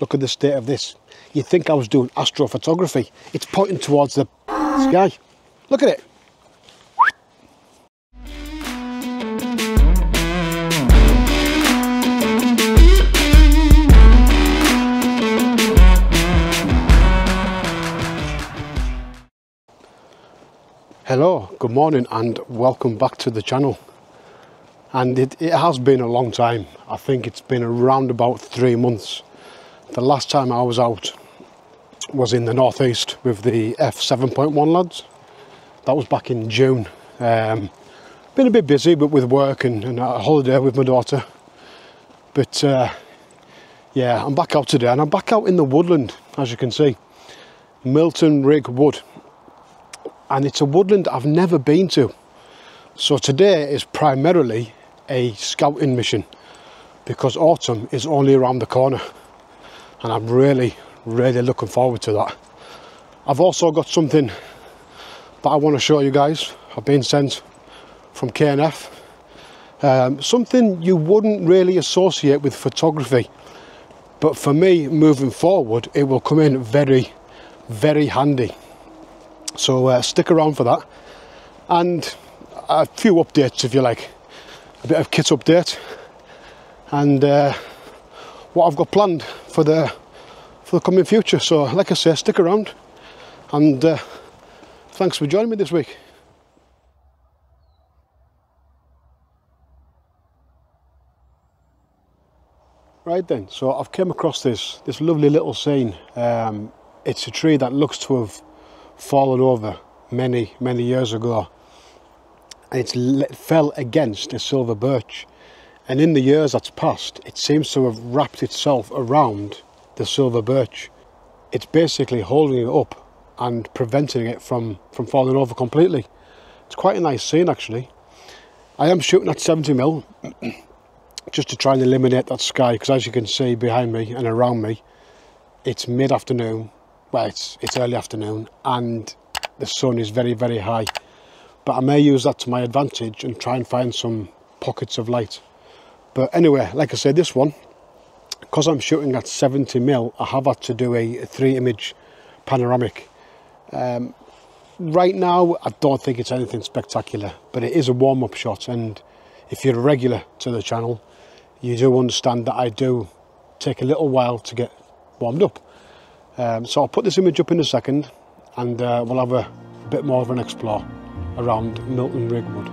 Look at the state of this. You'd think I was doing astrophotography. It's pointing towards the sky. Look at it. Hello, good morning and welcome back to the channel. And it has been a long time. I think it's been around about 3 months. The last time I was out was in the northeast with the F7.1 lads. That was back in June. Been a bit busy, but with work and a holiday with my daughter. But yeah, I'm back out today, and I'm back out in the woodland, as you can see. Milton Rig Wood. And it's a woodland I've never been to. So today is primarily a scouting mission, because autumn is only around the corner. And I'm really looking forward to that. I've also got something that I want to show you guys. I've been sent from K&F. Something you wouldn't really associate with photography, but for me moving forward it will come in very handy. So stick around for that, and a few updates if you like, a bit of kit update, and what I've got planned for the coming future. So like I say, stick around, and thanks for joining me this week. Right then, so I've came across this lovely little scene. It's a tree that looks to have fallen over many years ago, and it fell against a silver birch, and in the years that's passed it seems to have wrapped itself around the silver birch. It's basically holding it up and preventing it from falling over completely. It's quite a nice scene actually. I am shooting at 70mm just to try and eliminate that sky, because as you can see behind me and around me, it's mid-afternoon. Well, it's early afternoon and the sun is very high, but I may use that to my advantage and try and find some pockets of light. But anyway, like I said, this one, because I'm shooting at 70mm, I have had to do a 3-image panoramic. Right now I don't think it's anything spectacular, but it is a warm-up shot, and if you're a regular to the channel you do understand that I do take a little while to get warmed up. So I'll put this image up in a second, and we'll have a bit more of an explore around Milton Rig Wood.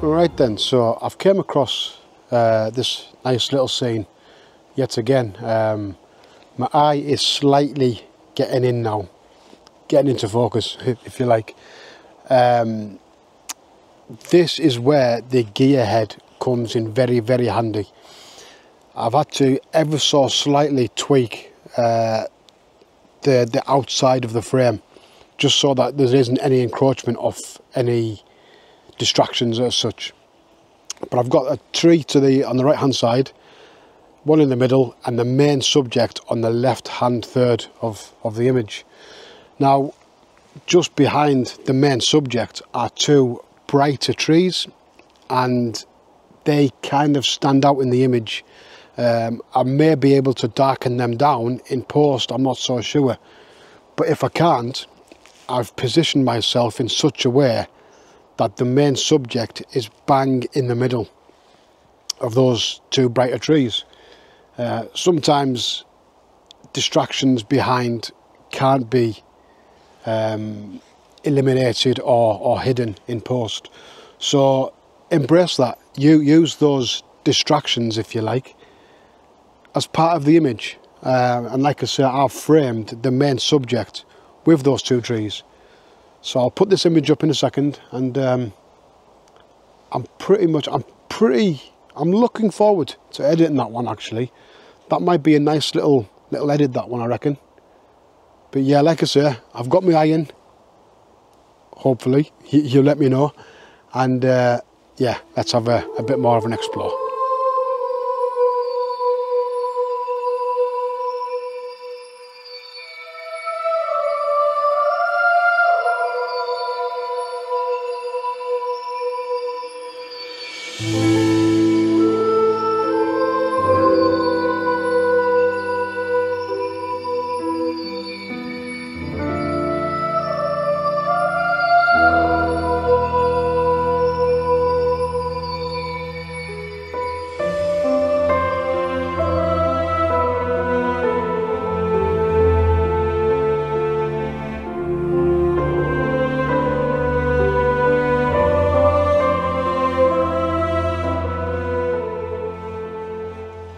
Right then, so I've came across this nice little scene yet again. My eye is slightly getting in now, getting into focus if you like. This is where the gear head comes in very handy. I've had to ever so slightly tweak the outside of the frame, just so that there isn't any encroachment of any distractions as such. But I've got a tree on the right hand side, one in the middle, and the main subject on the left hand third of the image. Now just behind the main subject are two brighter trees, and they kind of stand out in the image. I may be able to darken them down in post, I'm not so sure, but if I can't, I've positioned myself in such a way that the main subject is bang in the middle of those two brighter trees. Sometimes distractions behind can't be eliminated or hidden in post, so embrace that. You use those distractions if you like, as part of the image. And like I say, I've framed the main subject with those two trees. So I'll put this image up in a second, and I'm looking forward to editing that one actually. That might be a nice little edit, that one, I reckon. But yeah, like I say, I've got my eye in. Hopefully, you'll let me know. And yeah, let's have a bit more of an explore.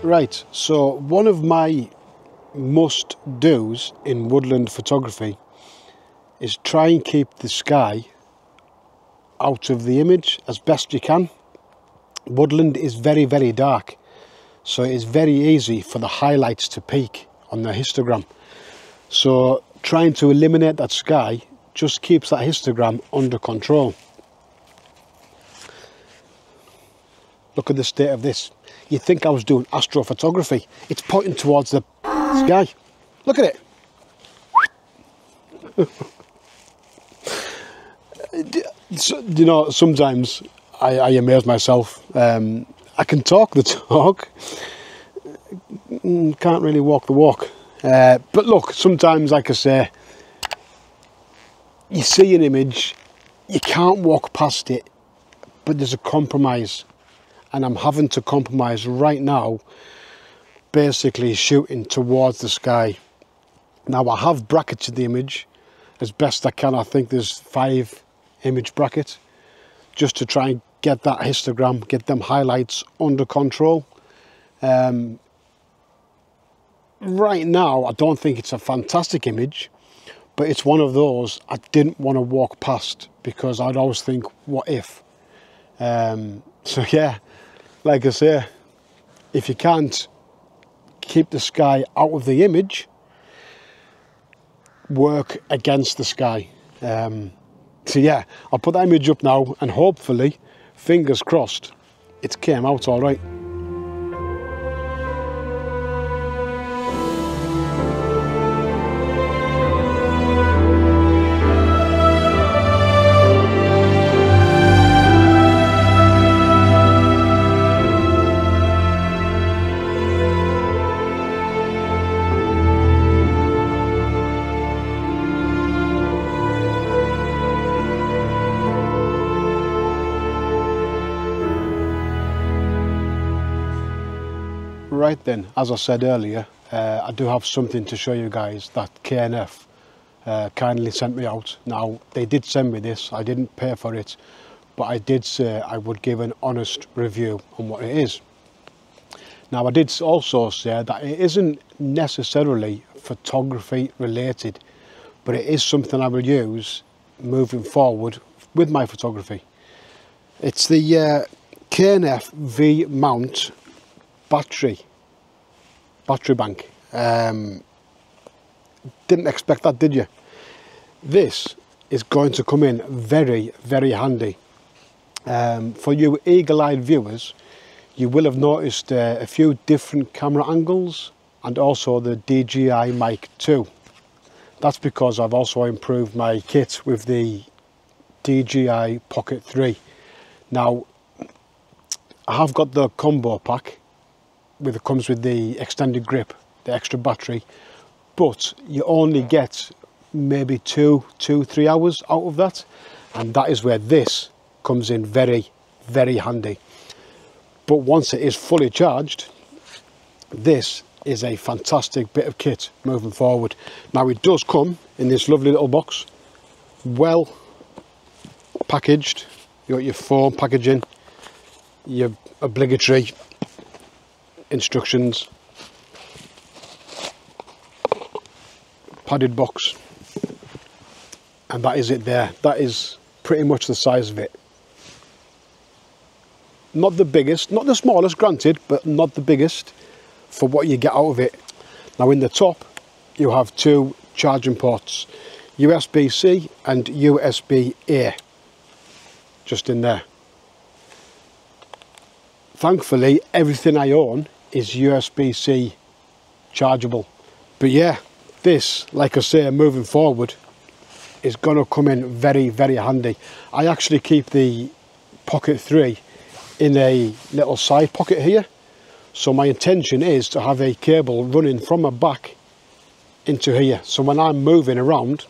Right, so one of my must-dos in woodland photography is try and keep the sky out of the image as best you can. Woodland is very, very dark, so it is very easy for the highlights to peak on the histogram. So trying to eliminate that sky just keeps that histogram under control. Look at the state of this. You'd think I was doing astrophotography. It's pointing towards the sky. Look at it. So, you know, sometimes I amaze myself. I can talk the talk, can't really walk the walk. But look, sometimes, like I say, you see an image, you can't walk past it, but there's a compromise. And I'm having to compromise right now, basically shooting towards the sky. Now I have bracketed the image as best I can. I think there's 5 image brackets, just to try and get that histogram, get them highlights under control. Right now, I don't think it's a fantastic image, but it's one of those I didn't want to walk past, because I'd always think, what if? So yeah. Like I say, if you can't keep the sky out of the image, work against the sky. So yeah, I'll put that image up now, and hopefully, fingers crossed, it came out all right. Right then, as I said earlier, I do have something to show you guys that KNF kindly sent me out. Now, they did send me this, I didn't pay for it, but I did say I would give an honest review on what it is. Now, I did also say that it isn't necessarily photography related, but it is something I will use moving forward with my photography. It's the KNF V-mount battery bank. Didn't expect that, did you? This is going to come in very, very handy. For you eagle-eyed viewers, you will have noticed a few different camera angles, and also the DJI Mic 2. That's because I've also improved my kit with the DJI Pocket 3. Now, I have got the combo pack, it comes with the extended grip, the extra battery, but you only get maybe 2-3 hours out of that, and that is where this comes in very, very handy. But once it is fully charged, this is a fantastic bit of kit moving forward. Now, it does come in this lovely little box, well packaged. You got your foam packaging, your obligatory instructions, padded box, and that is it there. That is pretty much the size of it. Not the biggest, not the smallest, granted, but not the biggest for what you get out of it. Now in the top you have two charging ports, USB-C and USB-A, just in there. Thankfully everything I own is USB-C chargeable. But yeah, this, like I say, moving forward is going to come in very, very handy. I actually keep the Pocket 3 in a little side pocket here, so my intention is to have a cable running from my back into here, so when I'm moving around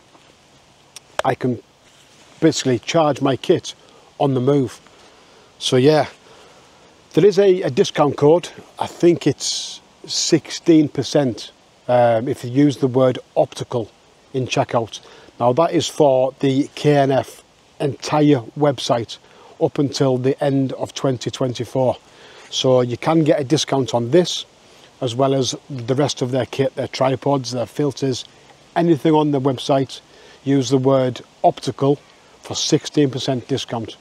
I can basically charge my kit on the move. So yeah, there is a discount code. I think it's 16% if you use the word optical in checkout. Now that is for the KNF entire website up until the end of 2024. So you can get a discount on this, as well as the rest of their kit, their tripods, their filters, anything on the website. Use the word optical for 16% discount.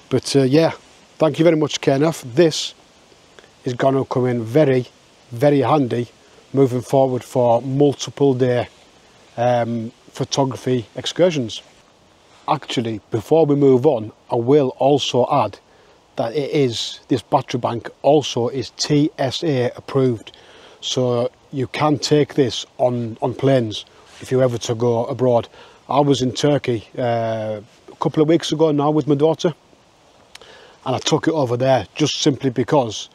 But yeah, thank you very much, KNF. This is going to come in very, very handy moving forward for multiple day photography excursions. Actually, before we move on, I will also add that this battery bank also is TSA approved, so you can take this on planes if you ever to go abroad. I was in Turkey a couple of weeks ago now with my daughter, and I took it over there just simply because,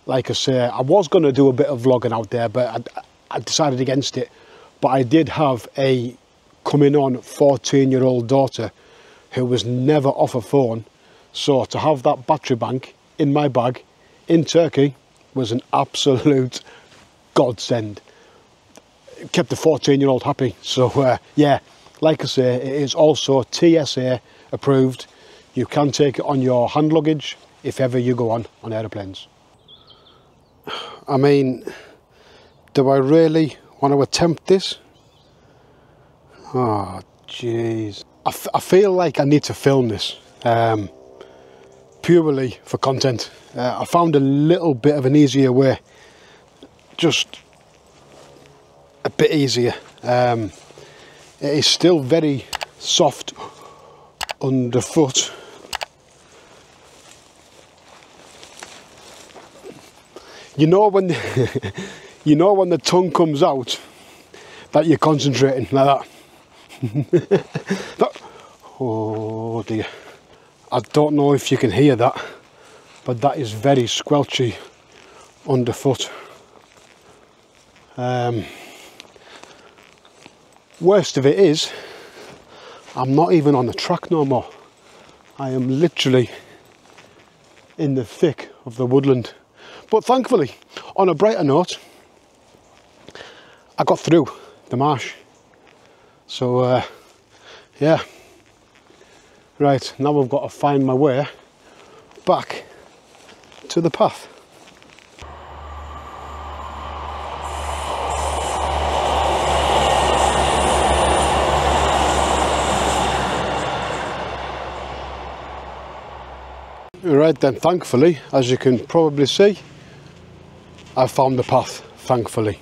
like I say, I was going to do a bit of vlogging out there, but I decided against it. But I did have a coming on 14-year-old daughter who was never off a phone, so to have that battery bank in my bag in Turkey was an absolute godsend. It kept the 14-year-old happy. So yeah, like I say, it is also TSA approved. You can take it on your hand luggage if ever you go on aeroplanes. I mean, do I really want to attempt this? Oh jeez, I feel like I need to film this purely for content. I found a little bit of an easier way, just a bit easier. It is still very soft underfoot. You know when you know when the tongue comes out that you're concentrating like that. Oh dear, I don't know if you can hear that, but that is very squelchy underfoot. Worst of it is, I'm not even on the track no more. I am literally in the thick of the woodland. But thankfully, on a brighter note, I got through the marsh. So yeah, right, now I've got to find my way back to the path. Right then, thankfully, as you can probably see, I found the path, thankfully.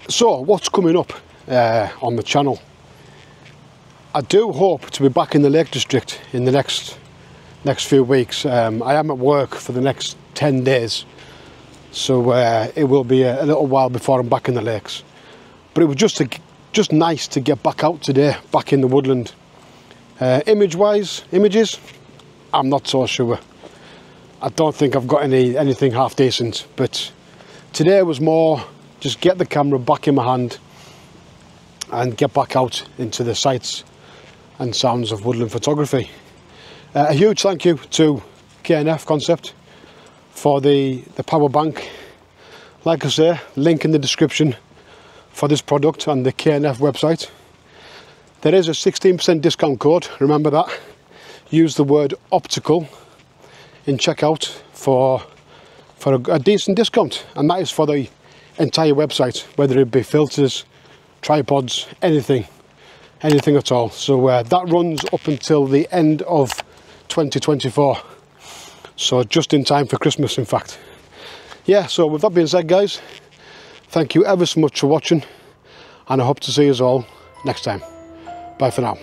So what's coming up on the channel? I do hope to be back in the Lake District in the next few weeks. I am at work for the next 10 days, so it will be a little while before I'm back in the lakes. But it was just nice to get back out today, back in the woodland. Images, I'm not so sure. I don't think I've got anything half decent, but today was more just get the camera back in my hand and get back out into the sights and sounds of woodland photography. A huge thank you to KNF Concept for the power bank. Like I say, link in the description for this product and the KNF website. There is a 16% discount code, remember that. Use the word optical in checkout for a decent discount, and that is for the entire website, whether it be filters, tripods, anything at all. So that runs up until the end of 2024, so just in time for Christmas, in fact. Yeah, so with that being said, guys, thank you ever so much for watching, and I hope to see you all next time. Bye for now.